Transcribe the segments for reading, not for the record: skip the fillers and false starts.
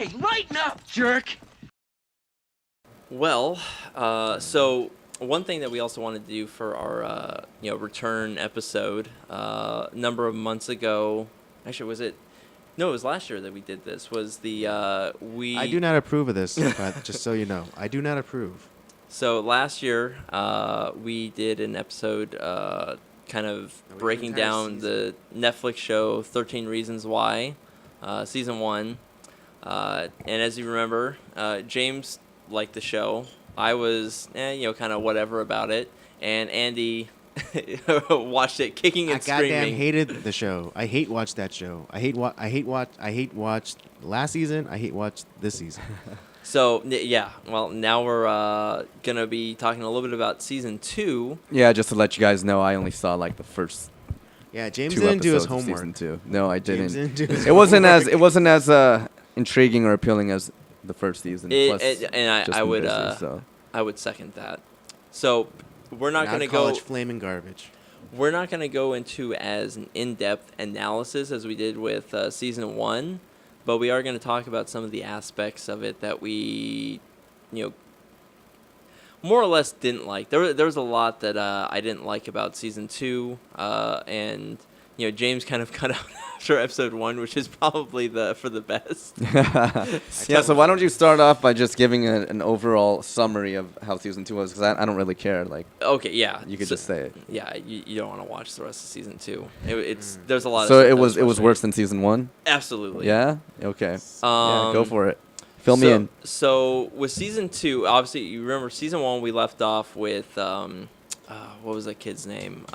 Hey, lighten up, jerk! Well, so one thing that we also wanted to do for our return episode, a number of months ago, actually was it? No, it was last year that we did this. Was the we? I do not approve of this, but just so you know, I do not approve. So last year, we did an episode, kind of No, we did an breaking entire down the Netflix show 13 Reasons Why, season 1. And as you remember, James liked the show. I was, kind of whatever about it. And Andy watched it kicking and I goddamn screaming. hated the show. I hate watch that show. I hate watch last season. I hate watch this season. So, yeah, well, now we're going to be talking a little bit about season 2. Yeah, just to let you guys know, I only saw like the first Yeah, James 2 didn't do his episodes of homework. season 2. No, I didn't. James didn't do his It wasn't homework. as intriguing or appealing as the first season. Plus, And just I been would busy, so. I would second that. So, we're not going to college go flaming garbage. we're not going to go into as an in-depth analysis as we did with season 1, but we are going to talk about some of the aspects of it that we, more or less didn't like. There was a lot that I didn't like about season 2, and James kind of cut out after episode 1, which is probably for the best. Yeah, so why don't you start off by just giving an overall summary of how season 2 was? Because I don't really care. Like, Okay, yeah. you could So- just say it. Yeah, you don't want to watch the rest of season 2. There's a lot of So stuff it that was frustrating. worse than season 1? Absolutely. Yeah? Okay. Yeah, go Um, for it. Fill me in. So with season 2, obviously you remember season 1 we left off with what was that kid's name?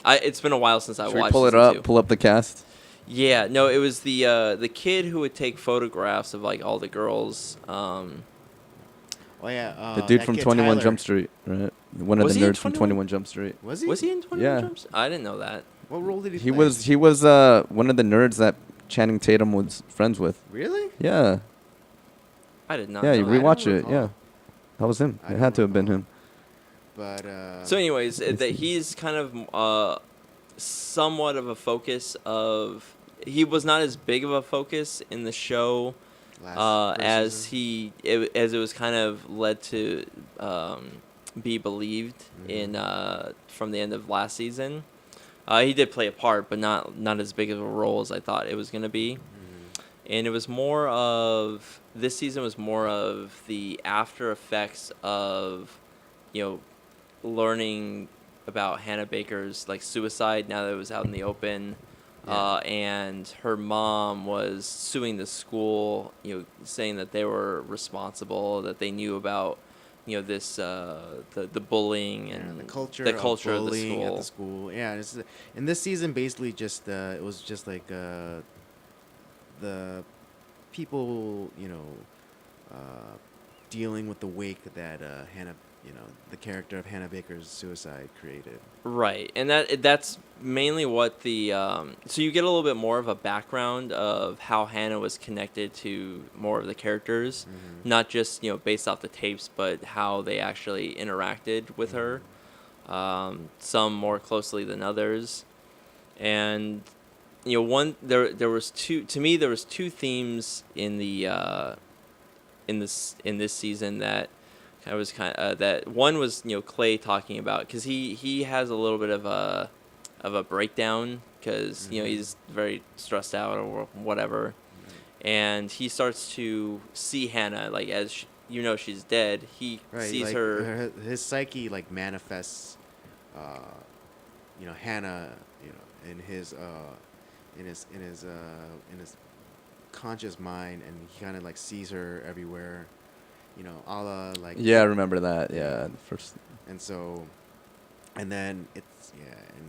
It's been a while since I Should we watched. pull it season up? 2. Pull up the cast? Yeah, no, it was the kid who would take photographs of like all the girls. Oh yeah, The dude that from kid 21 Tyler. Jump Street, right? One of Was the he in nerds from 21? 21 Jump Street. Was he? Was he in 21 Yeah. Jumps? I didn't know that. What role did he He play? was one of the nerds that Channing Tatum was friends with. Really? Yeah. I did not. Yeah, know you that. rewatch don't it. recall. Yeah. That was him. I It don't had to have been recall. him. But So, anyways, that he's kind of somewhat of a focus of. He was not as big of a focus in the show first as season. as it was kind of led to be believed Mhm. in from the end of last season. He did play a part, but not as big of a role as I thought it was going to be. And it was more of this season was more of the after effects of, learning about Hannah Baker's like suicide now that it was out in the open, Yeah. and her mom was suing the school, saying that they were responsible, that they knew about, this the bullying and the culture, of the bullying school. at the school. Yeah, and this season basically just it was just like the people, dealing with the wake that Hannah, the character of Hannah Baker's suicide created. Right, and that's mainly what the so you get a little bit more of a background of how Hannah was connected to more of the characters, not just based off the tapes, but how they actually interacted with her, some more closely than others, and there was two themes in the in this season that I was that one was Clay talking about, because he has a little bit of a breakdown because he's very stressed out or whatever, and he starts to see Hannah like as she's dead. He sees like, her. his psyche like manifests, Hannah, in his conscious mind, and he kind of like sees her everywhere, a la like. Yeah, I remember that. Yeah, the first. And so, and then it's and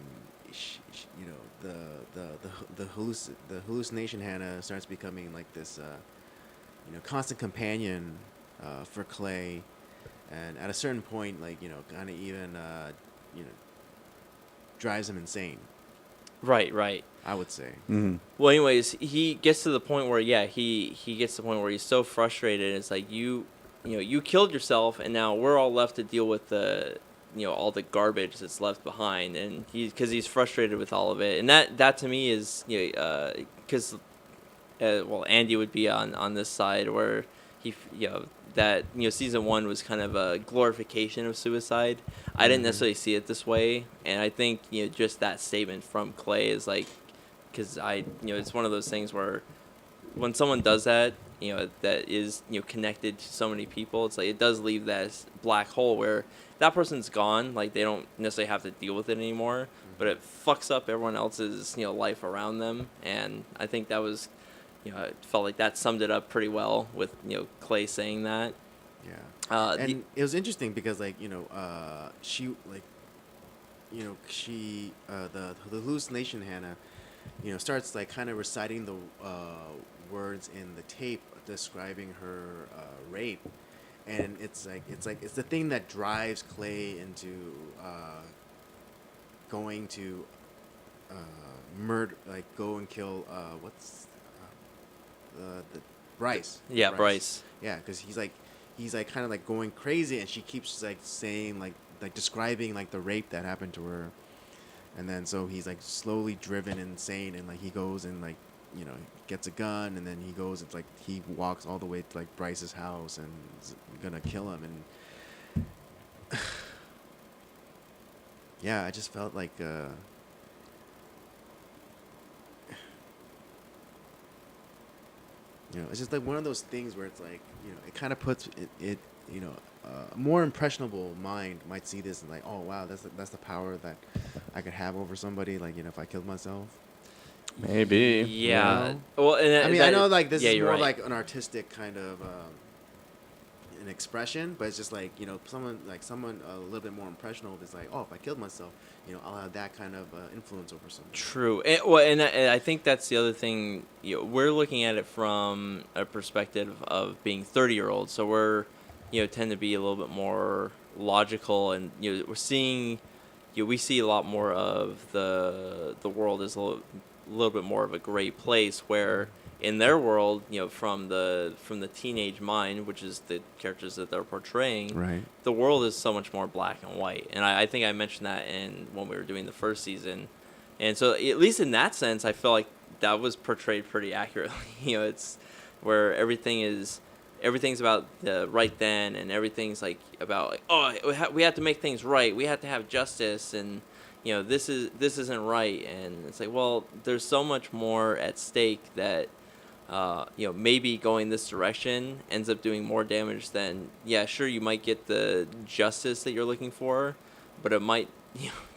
the hallucination Hannah starts becoming like this, constant companion for Clay, and at a certain point, like kind of even drives him insane. Right. I would say. Mm-hmm. Well, anyways, he gets to the point where he gets to the point where he's so frustrated. It's like you killed yourself, and now we're all left to deal with the all the garbage that's left behind, and because he's frustrated with all of it, and that to me is because well, Andy would be on this side where that season 1 was kind of a glorification of suicide. I didn't necessarily see it this way, and I think just that statement from Clay is like, because it's one of those things where when someone does that, that is connected to so many people, it's like it does leave that black hole where that person's gone, like they don't necessarily have to deal with it anymore, but it fucks up everyone else's life around them, and I think that was I felt like that summed it up pretty well with Clay saying that. Yeah. And it was interesting because she she the hallucination Hannah starts like kind of reciting the words in the tape describing her rape, and it's the thing that drives Clay into going to murder, like go and kill the Bryce. Yeah, Bryce. Yeah, because he's like kind of like going crazy, and she keeps like saying like describing like the rape that happened to her, and then so he's like slowly driven insane, and like he goes and like gets a gun, and then he goes, it's like he walks all the way to like Bryce's house and is gonna kill him, and yeah, I just felt like it's just like one of those things where it's like it kind of puts it a more impressionable mind might see this and like, oh wow, that's the power that I could have over somebody, like if I killed myself. Maybe. Yeah. Well, and I mean, I know like this is more right. like an artistic kind of an expression, but it's just like someone a little bit more impressionable is like, oh, if I killed myself, I'll have that kind of influence over someone. True. And I think that's the other thing. We're looking at it from a perspective of being 30-year-olds, so we're tend to be a little bit more logical, and we're seeing we see a lot more of the world as a little bit more of a gray place, where in their world, from the teenage mind, which is the characters that they're portraying, right, the world is so much more black and white. And I think I mentioned that when we were doing the first season, and so at least in that sense, I feel like that was portrayed pretty accurately. It's where everything's about the right then, and everything's like about like, oh, we have to make things right, we have to have justice, and this isn't right, and it's like, well, there's so much more at stake that maybe going this direction ends up doing more damage than, yeah, sure, you might get the justice that you're looking for, but it might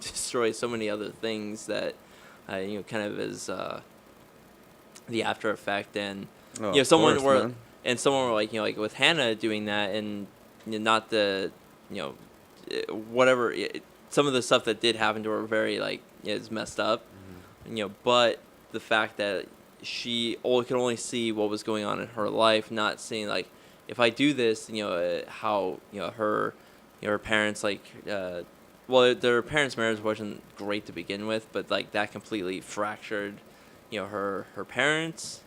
destroy so many other things that kind of is the after effect. And someone were like with Hannah doing that, and not the whatever some of the stuff that did happen to her very is messed up, but the fact that she could only see what was going on in her life, not seeing like, if I do this, how her parents their parents' marriage wasn't great to begin with, but like that completely fractured her parents.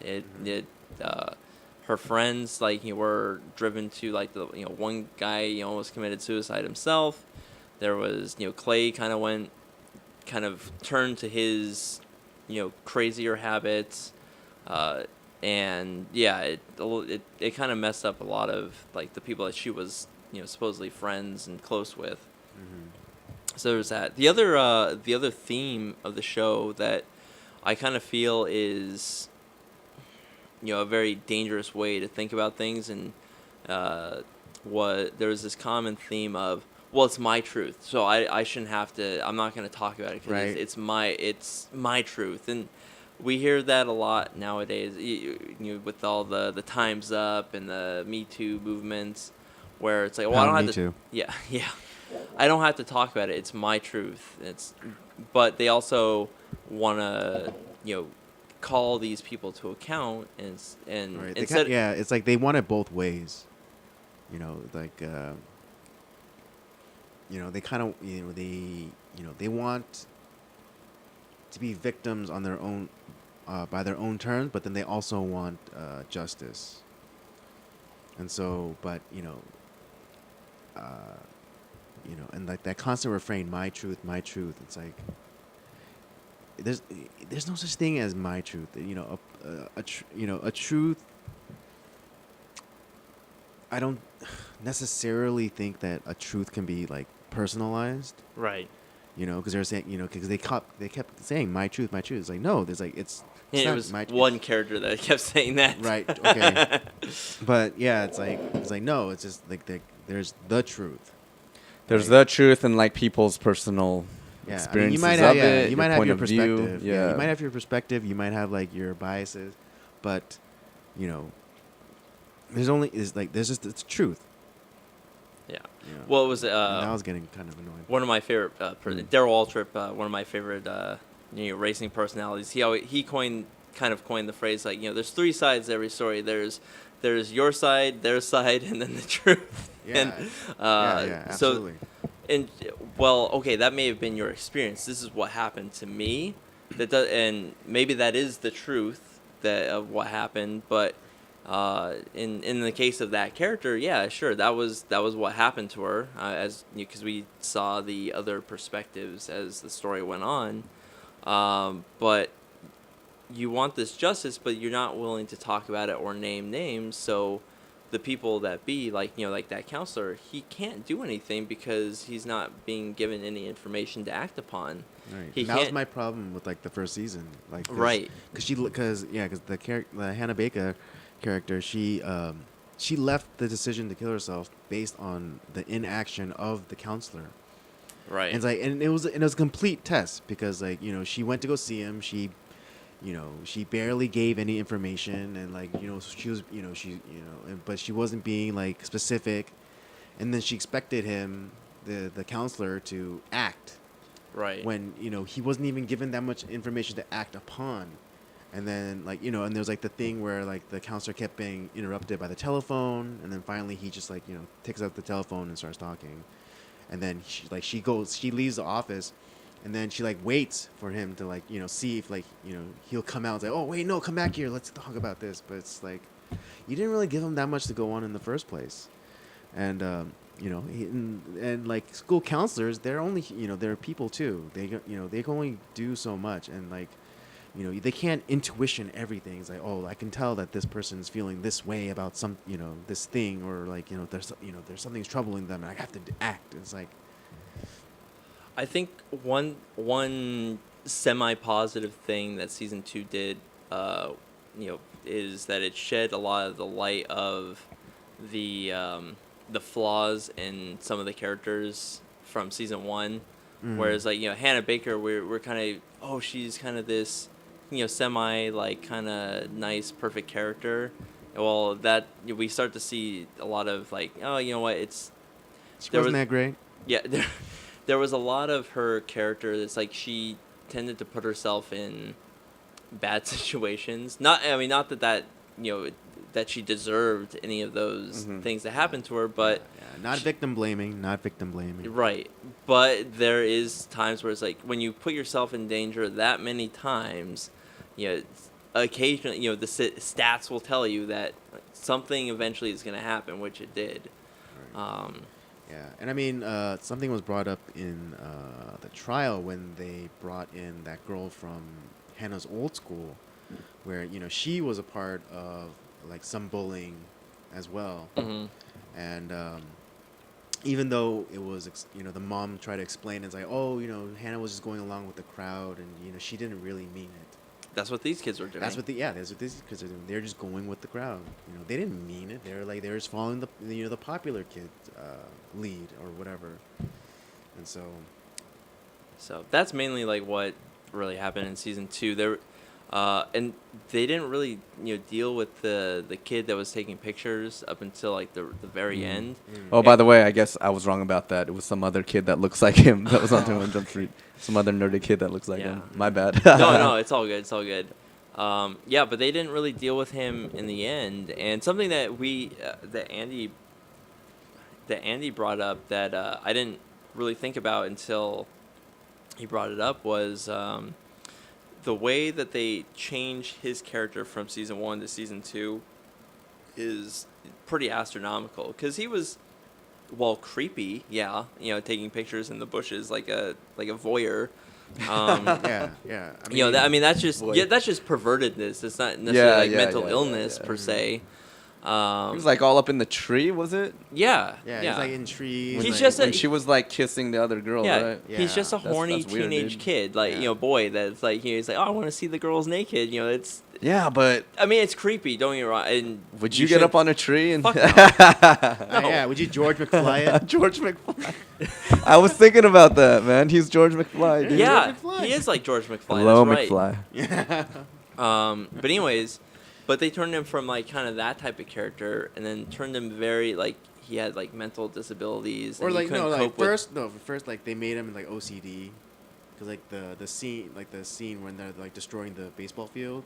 Her friends were driven to like the one guy almost committed suicide himself. There was Clay kind of turned to his crazier habits, and yeah, it kind of messed up a lot of like the people that she was supposedly friends and close with. So there's that. The other theme of the show that I kind of feel is a very dangerous way to think about things, and there was this common theme of, well, it's my truth, so I shouldn't have to. I'm not going to talk about it because right. it's my truth, and we hear that a lot nowadays. With all the Time's Up and the Me Too movements, where it's like, well, I don't have to. Yeah. I don't have to talk about it. It's my truth. But they also want to call these people to account, and right. instead, it's like they want it both ways. They kind of they want to be victims on their own by their own terms, but then they also want justice. And so, but and like that constant refrain, my truth, it's like there's no such thing as my truth. a truth. I don't necessarily think that a truth can be like personalized. Right. Because they're saying, because they kept saying my truth, my truth. It's like no, there's like it's It not was my one character that kept saying that. right. Okay, but yeah, it's like no, it's just like there's the truth. There's Right? the truth and like people's personal Yeah, I mean, experiences you might have, of yeah, it, you your might have point your of view. perspective. Yeah, you might have your perspective. You might have like your biases, but you know, there's just it's truth. Yeah. You know? Well, it was And that was getting kind of annoying. one of my favorite Daryl Waltrip, one of my favorite racing personalities. He coined the phrase like there's three sides to every story. There's your side, their side, and then the truth. Yeah, And yeah, absolutely. and well, okay, that may have been your experience. This is what happened to me. And maybe that is the truth of what happened. But in the case of that character, yeah, sure, that was what happened to her. Because we saw the other perspectives as the story went on. But you want this justice, but you're not willing to talk about it or name names. So the people that be like that counselor, he can't do anything because he's not being given any information to act upon. Right. He And that was can't- my problem with like the first season, like Right. because the Hannah Baker character, she left the decision to kill herself based on the inaction of the counselor. Right. And it's like, and it was a complete test because like she went to go see him. She barely gave any information, and like she was but she wasn't being like specific, and then she expected him, the counselor, to act Right. when he wasn't even given that much information to act upon. And then and there's like the thing where like the counselor kept being interrupted by the telephone, and then finally he just like takes out the telephone and starts talking. And then she leaves the office, and then she like waits for him to like see if like he'll come out and say, oh wait, no, come back here, let's talk about this. But it's like you didn't really give him that much to go on in the first place. And and like school counselors, they're only they're people too. They they can only do so much, and like they can't intuition everything. It's like, oh, I can tell that this person's feeling this way about some this thing, or like there's something's troubling them, and I have to act. It's like I think one semi-positive thing that season 2 did, is that it shed a lot of the light of the flaws in some of the characters from season 1. Whereas like Hannah Baker, we're kind of she's kind of this semi like kind of nice perfect character. Well, that we start to see a lot of like it's she there wasn't was- that great. yeah, there was a lot of her character that's like she tended to put herself in bad situations. Not that that she deserved any of those things that happened to her, but Not victim blaming. right. But there is times where it's like when you put yourself in danger that many times, occasionally the stats will tell you that something eventually is going to happen, which it did. Yeah, and I mean, something was brought up in the trial when they brought in that girl from Hannah's old school, where she was a part of like some bullying as well, and even though it was the mom tried to explain it's like, oh, Hannah was just going along with the crowd, and she didn't really mean it. That's what these kids were doing. That's what these kids are doing. They're just going with the crowd. They didn't mean it. They were just following the popular kid lead or whatever. And so that's mainly like what really happened in season 2. There, and they didn't really deal with the kid that was taking pictures up until like the very end. Oh, by the way, I guess I was wrong about that. It was some other kid that looks like him that was on 21 Jump Street. Some other nerdy kid that looks like him. My bad. No, it's all good. It's all good. Yeah, but they didn't really deal with him in the end. And something that that Andy brought up that I didn't really think about until he brought it up was the way that they changed his character from season 1 to season 2 is pretty astronomical. Because he was, creepy, taking pictures in the bushes like a voyeur. Yeah. I mean that's just Boy. that's just pervertedness. It's not necessarily like mental illness per se. He was like all up in the tree, was it? Yeah. He's like in trees. He's like, just When she was like kissing the other girl, right? Yeah. He's just a That's- horny that's weird, teenage dude. kid, like boy. That's like he's like, oh, I want to see the girls naked. It's. Yeah, but I mean, it's creepy. Don't get me wrong. And would you get up on a tree and? Fuck no. Yeah, would you George McFly it? George McFly. I was thinking about that, man. He's George McFly. Dude. Yeah, George McFly. he is like George McFly. Hello, that's right. McFly. Yeah. But anyways, but they turned him from like kind of that type of character, and then turned him very like he had like mental disabilities. Or and he like couldn't no, cope like with, first like they made him like OCD, because like the scene when they're like destroying the baseball field,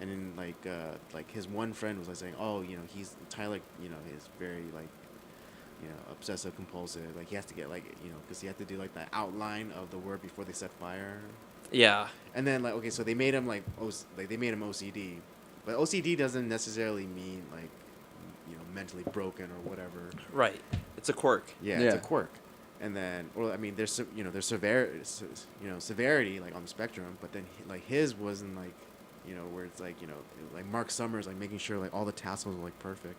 and then like his one friend was like saying, oh, he's Tyler, is very like, obsessive compulsive, like he has to get like, because he had to do like the outline of the word before they set fire. Yeah. And then like, okay, so they made him they made him OCD, but OCD doesn't necessarily mean like, mentally broken or whatever. Right. It's a quirk. Yeah, it's a quirk. And then, or I mean, there's severity like on the spectrum, but then like his wasn't like, where it's like, like Mark Summers like making sure like all the tassels are like perfect.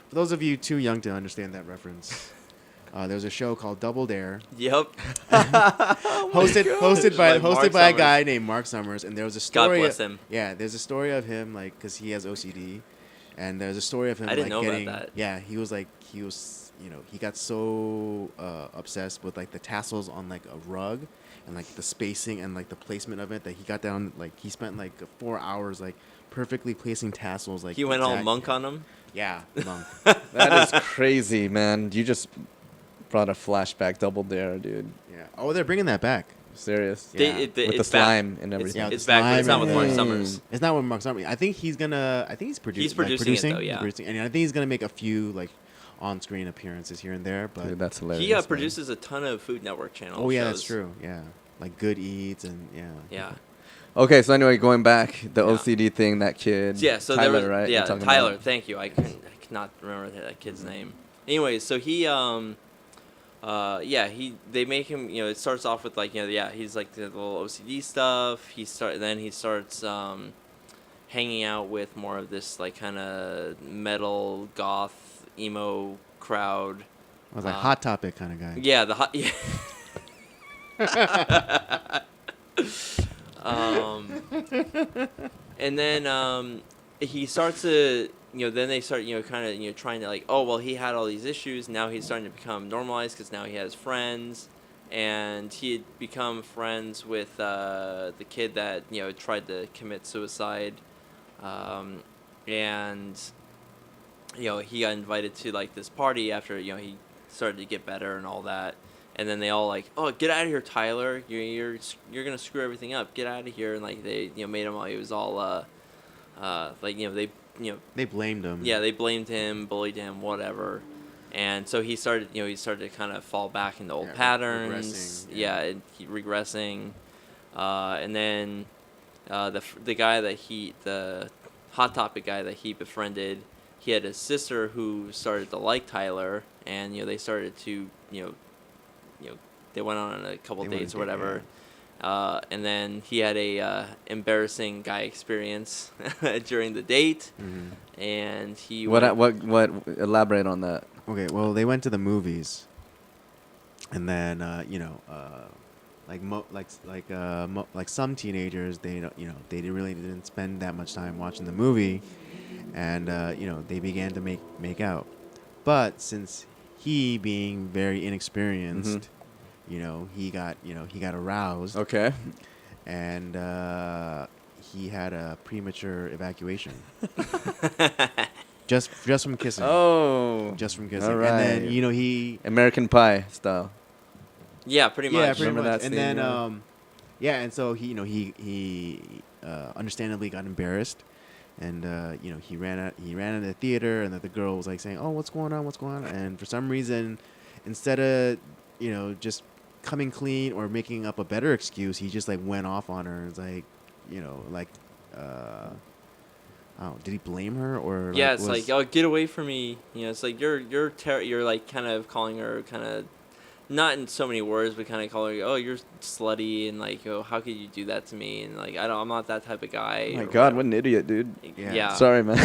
For those of you too young to understand that reference, there was a show called Double Dare. Yep. hosted by Mark a Summers. guy named Mark Summers, and there was a story. God bless him. Yeah, there's a story of him like because he has OCD, and there's a story of him I didn't like know about getting. that. Yeah, he was he got so obsessed with like the tassels on like a rug, and like the spacing and like the placement of it that he got down like he spent like 4 hours like perfectly placing tassels like. He went all monk on him. Yeah, monk. That is crazy, man. You just brought a flashback. Double Dare, dude. Yeah. Oh, they're bringing that back. Serious. Yeah. With the it's slime back. and everything. Yeah, It's the back, but it's slime not with Mark and- Summers. It's not with Mark Summers. I think he's producing. He's producing it, though, yeah. And I think he's gonna make a few like on-screen appearances here and there. But Dude, that's hilarious. He man. produces a ton of Food Network channel oh yeah, shows. that's true. Yeah, like Good Eats and yeah. Yeah. Okay, so anyway, going back, the Yeah. OCD thing, that kid. Yeah, so Tyler, there was right? yeah, You're talking Tyler. about? Thank you. I cannot remember that kid's name. Anyways, so he they make him, it starts off with like, he's like the little OCD stuff. He starts hanging out with more of this like kind of metal goth emo crowd. I was like Hot Topic kind of guy. Yeah, the hot. Yeah. And then he starts to, then they start, kind of, trying to like, oh, well, he had all these issues. Now he's starting to become normalized because now he has friends. And he had become friends with the kid that, tried to commit suicide. And, he got invited to like this party after, he started to get better and all that. And then they all like, oh, get out of here, Tyler! You're gonna screw everything up. Get out of here! And like they, made him. He was all, they, They blamed him. yeah, they blamed him, bullied him, whatever. And so he started, to kind of fall back into old patterns. regressing, yeah. And regressing. And then the guy that the Hot Topic guy that he befriended, he had a sister who started to like Tyler, and they started to, they went on a couple dates or whatever. And then he had a embarrassing guy experience during the date, and he What elaborate on that? Okay, well, they went to the movies, and then like some teenagers, they really didn't spend that much time watching the movie, and they began to make out, but since he being very inexperienced, he got aroused, Okay. and he had a premature evacuation. Just from kissing. Oh. Just from kissing. All And right. then he American Pie style. yeah, pretty much. yeah, pretty Remember much. that And scene, then yeah. and so he understandably got embarrassed, and he ran out of the theater, and the girl was like saying, "Oh, what's going on?" And for some reason, instead of just coming clean or making up a better excuse, he just like went off on her. It's like did he blame her or? Yeah, it's like, oh, get away from me. It's like you're like kind of calling her kind of not in so many words, but kind of call her, oh, you're slutty, and like, oh, how could you do that to me? And like, I'm not that type of guy. Oh my or God, whatever. what an idiot, dude. Yeah. Sorry, man.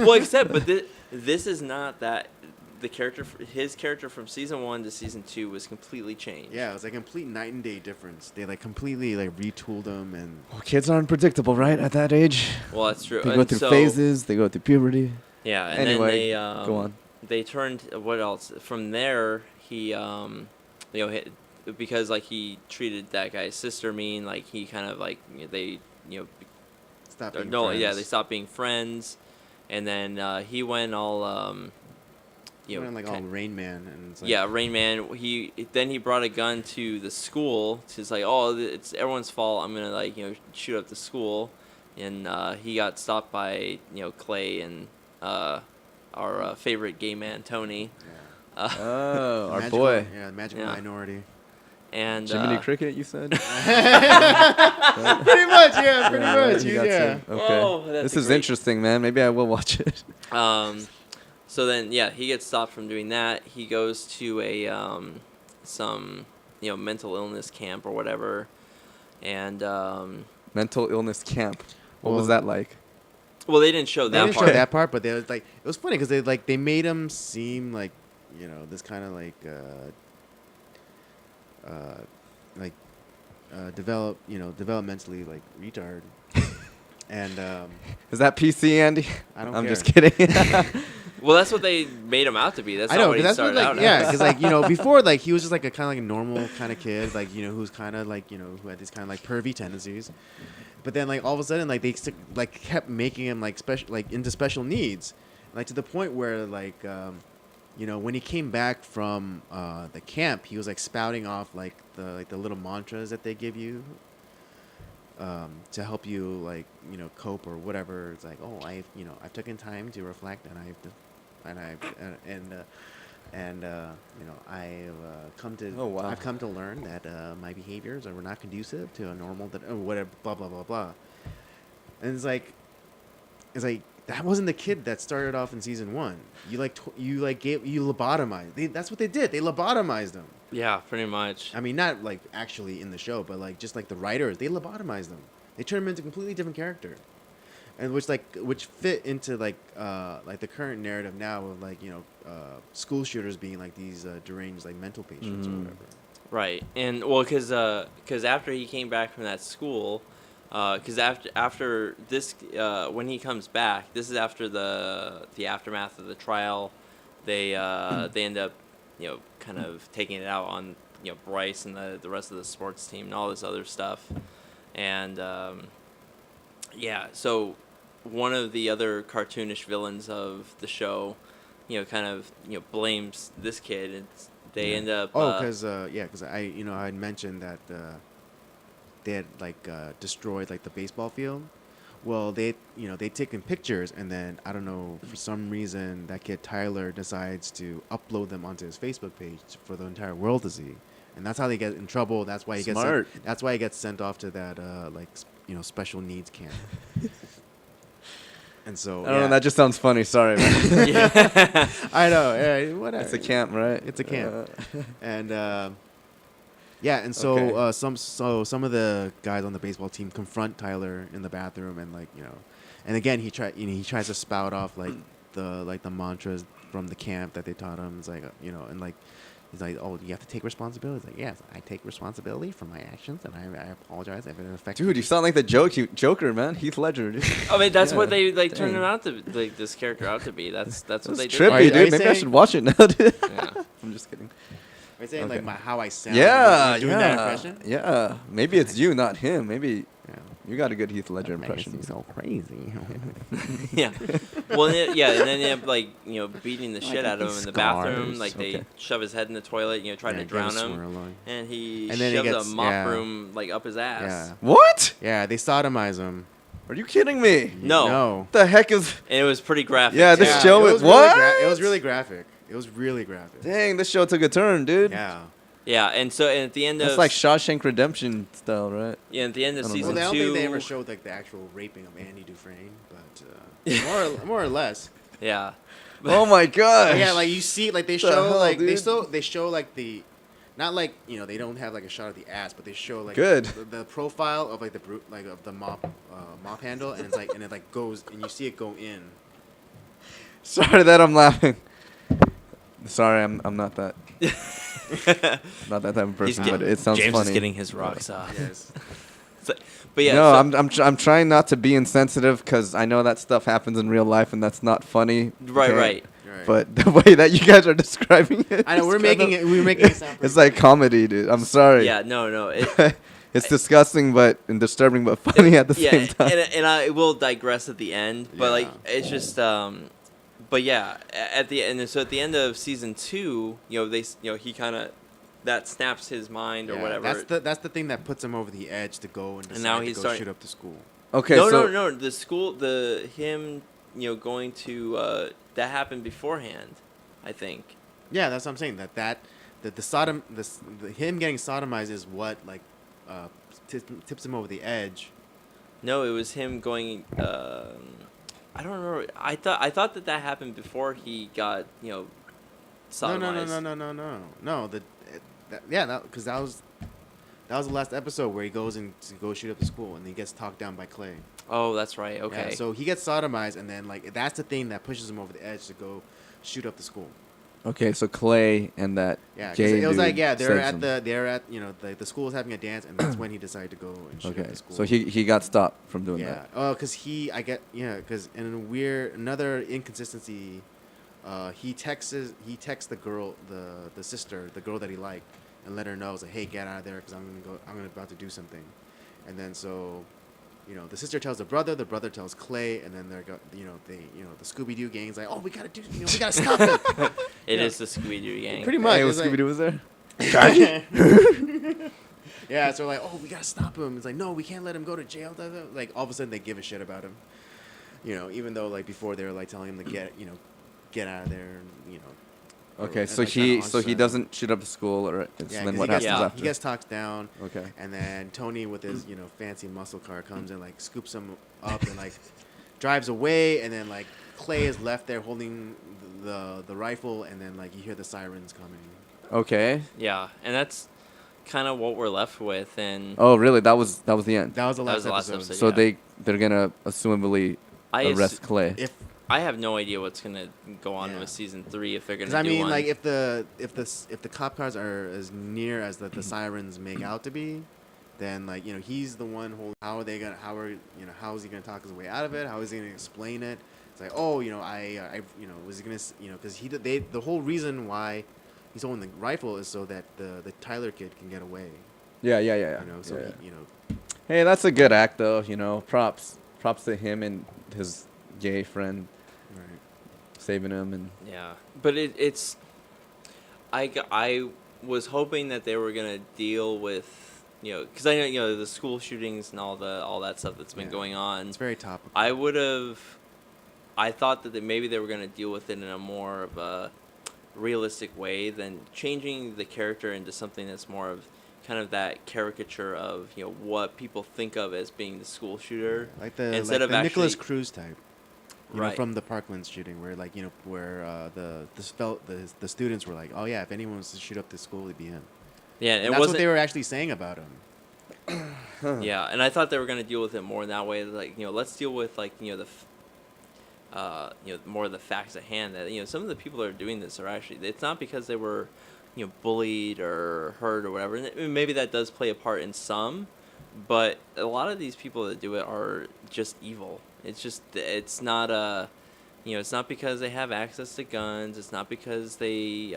Well, except, but this is not that. The character, his character from season 1 to season 2 was completely changed. Yeah, it was like a complete night and day difference. They like completely like retooled them and. Well, kids aren't predictable, right? At that age. Well, that's true. They go through phases. They go through puberty. Yeah, and Anyway, then they go on. They turned what else? From there, he because like he treated that guy's sister mean, like he kind of like they Stop being no, friends. yeah, they stopped being friends, and then he went all He went like all Rain Man and it's like, yeah, Rain Man. He brought a gun to the school. To like, oh, it's everyone's fault. I'm gonna like shoot up the school, and he got stopped by Clay and our favorite gay man Tony. Yeah. Oh, our Magical- boy. Yeah, magical Yeah. minority. And Jiminy Cricket, you said? Pretty much, yeah, pretty much. You got Yeah. some- Okay. Oh, that's This is great. interesting, man. Maybe I will watch it. So then, yeah, he gets stopped from doing that. He goes to a some mental illness camp or whatever, and Mental illness camp. What Well- was that like? well, they didn't show They that didn't part. show that part, but they was like it was funny because they made him seem like this kind of developmentally like retard. And Is that PC, Andy? I don't I'm care. just kidding. Well, that's what they made him out to be. That's I not know, what he 'cause that's what, started like, out yeah, as. because before he was just like a kind of like normal kind of kid, like who's kind of like who had these kind of like pervy tendencies, but then like all of a sudden like they kept making him like special into special needs, like to the point where like when he came back from the camp, he was like spouting off like the little mantras that they give you. To help you cope or whatever. It's like, oh, I've taken time to reflect and I've come to Oh, wow. I've come to learn that my behaviors are not conducive to a normal whatever blah blah blah blah. And it's like that wasn't the kid that started off in season 1. You lobotomized. That's what they did. They lobotomized him. Yeah, pretty much. I mean, not like actually in the show, but like just like the writers, they lobotomized them. They turned him into a completely different character, and which fit into like the current narrative now of school shooters being like these deranged like mental patients or whatever. Right, and well, because after he came back from that school, because after this, when he comes back, this is after the aftermath of the trial, they end up kind of taking it out on Bryce and the rest of the sports team and all this other stuff, and so one of the other cartoonish villains of the show, kind of blames this kid. They end up because I had mentioned that they had destroyed like the baseball field. Well, they'd taken pictures, and then I don't know, for some reason that kid Tyler decides to upload them onto his Facebook page for the entire world to see, and that's how they get in trouble. That's why he Smart. gets sent off to that special needs camp. And so I don't know. That just sounds funny. Sorry, man. I know. Yeah, whatever. It's a camp, right? It's a camp, and. Yeah, and so Okay. some of the guys on the baseball team confront Tyler in the bathroom, and and again he tries to spout off the mantras from the camp that they taught him. It's like and he's like, oh, you have to take responsibility. He's like, yes, I take responsibility for my actions, and I apologize if it affected. Dude, you sound like the Joker, man. Heath Ledger, dude. I mean, that's Yeah, what they turned dang. him out to, this character out to be. That's what they It's did. trippy, Are you dude. Maybe I saying- should watch it now, dude. Yeah. I'm just kidding. Are you saying Okay. how I sound? Yeah, doing that impression. Yeah. Maybe it's you, not him. Maybe Yeah. you got a good Heath Ledger That makes impression. me so crazy. Yeah. Well, and then they end up beating the shit out of him in the bathroom. Scars. Like they Okay. shove his head in the toilet, trying to drown him, and he And then he shoves gets- a mop yeah. broom up his ass. Yeah. What? Yeah, they sodomize him. Are you kidding me? No. No. What the heck is? And it was pretty graphic. Yeah, this too. show it is was really what? it was really graphic. It was really graphic. Dang, this show took a turn, dude. Yeah. Yeah, and at the end That's of like Shawshank Redemption style, right? at the end of I don't season Well, I don't 2. think they ever showed the actual raping of Andy Dufresne, but more or less. Yeah. Oh my god. Yeah, you see, they The show hell, they dude? show the not like they don't have like a shot of the ass, but they show like Good. the profile of like of the mop handle, and it's like and it like goes and you see it go in. Sorry that I'm laughing. Sorry, I'm not that not that type of person, but it sounds James funny. is getting his rocks off. Yes. But yeah, No, so- I'm trying not to be insensitive because I know that stuff happens in real life and that's not funny. Right, okay? right. Right. But the way that you guys are describing it, I know we're is making kind it sound It's pretty like comedy, dude. I'm sorry. Yeah, no. It's disgusting, and disturbing, but funny at the same time. and I will digress at the end, but like Yeah. it's just but yeah, at the end. So at the end of season 2, he kind of that snaps his mind or Yeah, whatever. That's the thing that puts him over the edge to go and decide now to he's go starting- shoot up the school. Okay, no, so no. The school, him, going to that happened beforehand, I think. Yeah, that's what I'm saying. Him getting sodomized is what like tips him over the edge. No, it was him going. I don't remember. I thought that happened before he got sodomized. No. Because that was the last episode where he goes and to go shoot up the school and he gets talked down by Clay. Oh, that's right. Okay. Yeah, so he gets sodomized and then like that's the thing that pushes him over the edge to go shoot up the school. okay, so Clay and that Yeah, 'cause gay it was like dude they're saves at him. the school is having a dance and that's when he decided to go and shoot up Okay, the school. so he got stopped from doing Yeah. that. Oh, because because in a weird another inconsistency, he texts the girl the sister the girl that he liked and let her know, it's like, hey, get out of there because I'm about to do something, and then so, the sister tells the brother tells Clay, and then the Scooby Doo gang's like, oh, we gotta stop it. It is the Scooby-Doo gang. Pretty much. Hey, it's like- Scooby Doo was there. Yeah, so like, oh, we gotta stop him. It's like, no, we can't let him go to jail. Like, all of a sudden, they give a shit about him. Even though like before they were like telling him to get out of there, and Okay, and, so like, trying to he ostracize doesn't shoot up the school, or Yeah, then 'cause what he happens gets, after? he gets talked down, Okay. and then Tony with his fancy muscle car comes and like scoops him up and like drives away, and then like Clay is left there holding the rifle, and then like you hear the sirens coming. Okay. Yeah, and that's kind of what we're left with, and Oh, really? That was the end. That was the That last was the last episode. episode. So yeah. they're gonna assumably I arrest Clay. If I have no idea what's gonna go on Yeah. with season 3 if they're gonna because I do mean one. like if the cop cars are as near as the sirens make out to be, then like he's the one holding. How is he gonna talk his way out of it? How is he gonna explain it? It's like, oh, I was he gonna because the whole reason why he's holding the rifle is so that the Tyler kid can get away. Yeah. So Yeah. he, Hey, that's a good act, though. Props to him and his gay friend right. saving him, and Yeah, but it's. I was hoping that they were gonna deal with because I know the school shootings and all that stuff that's been Yeah. going on. It's very topical. I thought that maybe they were gonna deal with it in a more of a realistic way than changing the character into something that's more of kind of that caricature of what people think of as being the school shooter. Like the instead of Nicholas actually- Cruz type. Right. From the Parkland shooting, where like where the students were like, oh yeah, if anyone was to shoot up the school, it'd be him. Yeah, And it that's wasn't. what they were actually saying about him. Yeah, and I thought they were going to deal with it more in that way. Like, let's deal with like more of the facts at hand. That some of the people that are doing this are actually. It's not because they were, bullied or hurt or whatever. And maybe that does play a part in some, but a lot of these people that do it are just evil. It's not it's not because they have access to guns. It's not because they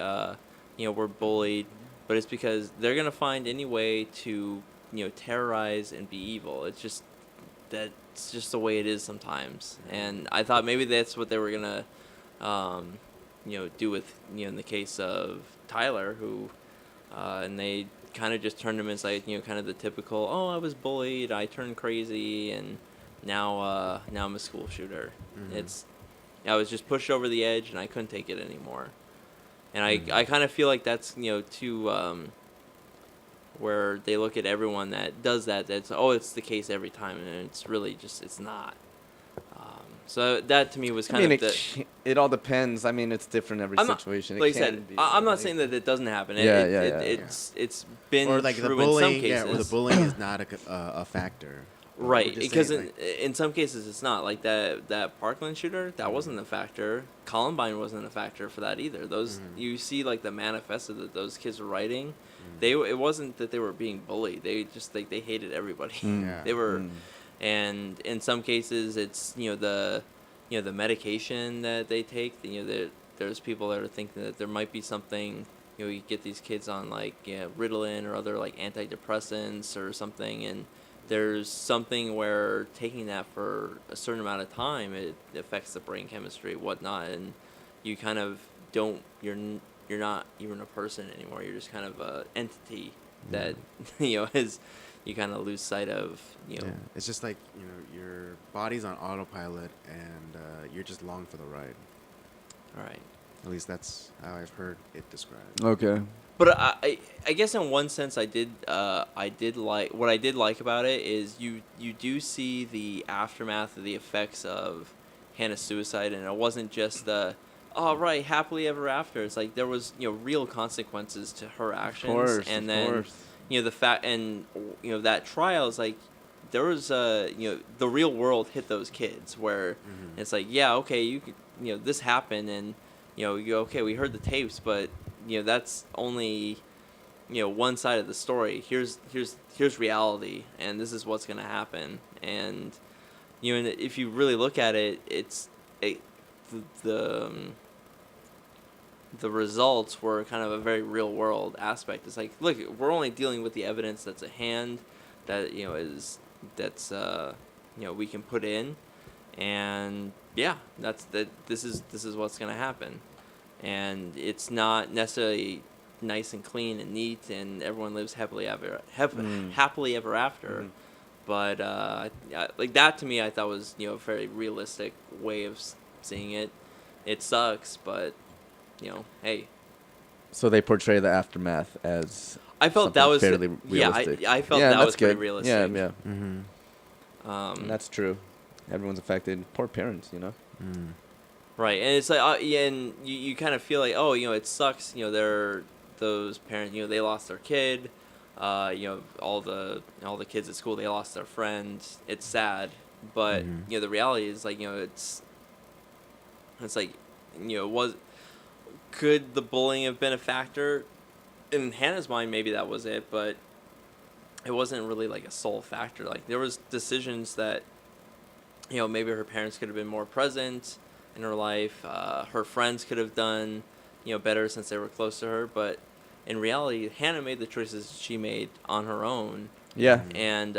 were bullied, but it's because they're gonna find any way to terrorize and be evil. That's just the way it is sometimes. And I thought maybe that's what they were gonna do with in the case of Tyler, who and they kind of just turned him as like kind of the typical, oh, I was bullied, I turned crazy, and now I'm a school shooter. Mhm. I was just pushed over the edge and I couldn't take it anymore. And I kind of feel like that's too where they look at everyone that does that, it's the case every time, and it's really just it's not. So that to me was I kind mean, of it all depends. I mean, it's different every I'm not, situation. like I It can said, be, I'm not like- saying that it doesn't happen. Yeah, It's been Or like the true in some bullying, cases. or the bullying is not a factor. But we're Right, just because saying, in some cases it's not. Like that Parkland shooter, that wasn't a factor. Columbine wasn't a factor for that either. Those you see like the manifesto that those kids were writing, it wasn't that they were being bullied. They just they hated everybody. Yeah. They were, and in some cases it's the medication that they take. There's people that are thinking that there might be something. You get these kids on like Ritalin or other like antidepressants or something, and there's something where taking that for a certain amount of time, it affects the brain chemistry, whatnot, and you kind of don't. You're not even a person anymore. You're just kind of a entity that is. You kind of lose sight of. Yeah, it's just like your body's on autopilot, and you're just along for the ride. All right. At least that's how I've heard it described. Okay. But I guess in one sense I did like what I did like about it is you do see the aftermath of the effects of Hannah's suicide, and it wasn't just the right happily ever after. It's like there was real consequences to her actions, and then the fact and that trial is like there was the real world hit those kids where it's like okay you could this happened and you okay we heard the tapes but that's only one side of the story. Here's reality, and this is what's gonna happen. And and if you really look at it, the results were kind of a very real world aspect. It's like, look, we're only dealing with the evidence that's at hand, that we can put in, and this is what's gonna happen. And it's not necessarily nice and clean and neat, and everyone lives happily ever after. But like that to me, I thought was a very realistic way of seeing it. It sucks, but hey. So they portray the aftermath as. I felt that was fairly realistic. I felt that was pretty good. realistic. Yeah. Mm-hmm. That's true. Everyone's affected. Poor parents, Right, and it's like, and you kind of feel like, it sucks. They're those parents. They lost their kid. All the kids at school, they lost their friends. It's sad, but the reality is like, it's like, could the bullying have been a factor? In Hannah's mind, maybe that was it, but it wasn't really like a sole factor. Like there was decisions that, maybe her parents could have been more present in her life. Her friends could have done, better since they were close to her. But in reality, Hannah made the choices she made on her own. Yeah. And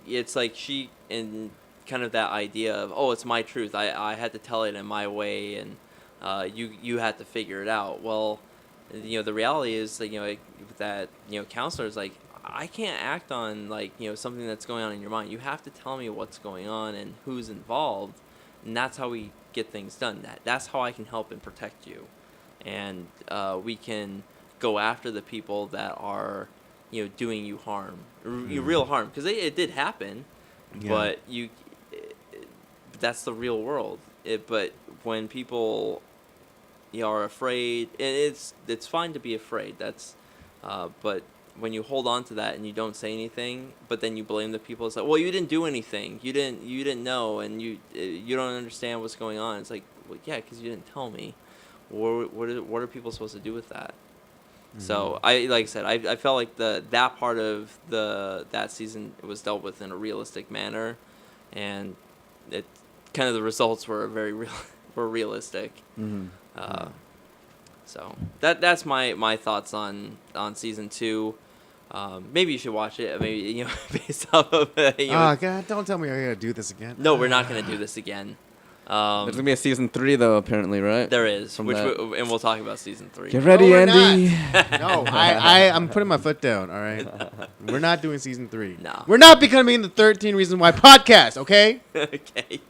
it's like she, in kind of that idea of, it's my truth. I had to tell it in my way, and you had to figure it out. Well, the reality is that, that counselor's like, I can't act on like something that's going on in your mind. You have to tell me what's going on and who's involved, and that's how we get things done. That's how I can help and protect you, and we can go after the people that are doing you harm, real harm, because it did happen, but that's the real world. But when people are afraid, and it's fine to be afraid. That's but when you hold on to that and you don't say anything, but then you blame the people, it's like, well, you didn't do anything, you didn't know, and you don't understand what's going on. It's like, well, yeah, because you didn't tell me. What are people supposed to do with that? So like I said, I felt like that part of that season was dealt with in a realistic manner, and it kind of the results were were realistic. So that's my thoughts on season 2. Maybe you should watch it. Maybe based off of Oh God! Don't tell me I gotta do this again. No, we're not gonna do this again. There's gonna be a season 3 though, apparently, right? There is, From and we'll talk about season 3. Get ready, we're Andy. No, I'm putting my foot down. All right, we're not doing season 3. No, we're not becoming the 13 Reasons Why podcast. Okay. Okay.